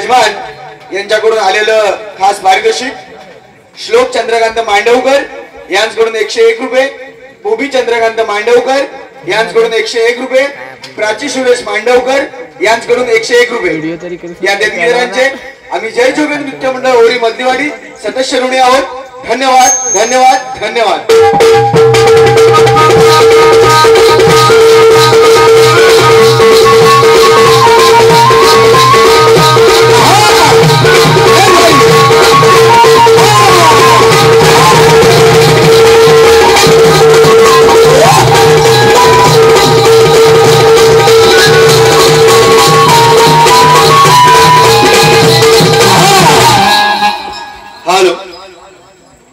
यजमान यांच्याकडून आलेलं खास पारितोषिक श्लोक चंद्रकांत मांडवकर यांच्याकडून 101 रुपये, बोबी चंद्रकांत मांडवकर यांच्याकडून 101 रुपये, प्राची सुरेश मांडवकर यांच्याकडून 101 रुपये या देणगीदारांचे आम्ही जय जोगेंद्र नृत्य मंडळ ओरी मधलीवाडी सदस्य ऋणी आहोत. धन्यवाद धन्यवाद धन्यवाद.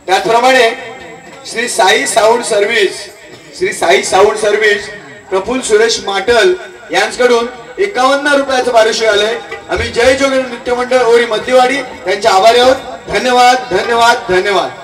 त्याचप्रमाणे श्री साई साऊंड सर्व्हिस प्रफुल्ल सुरेश माटल यांच्याकडून 51 रुपयाचं पारितोषिक आलंय. आम्ही जय जोगेंद्र नृत्य मंडळ ओरी मध्यवाडी त्यांच्या आभारी आहोत. धन्यवाद धन्यवाद धन्यवाद.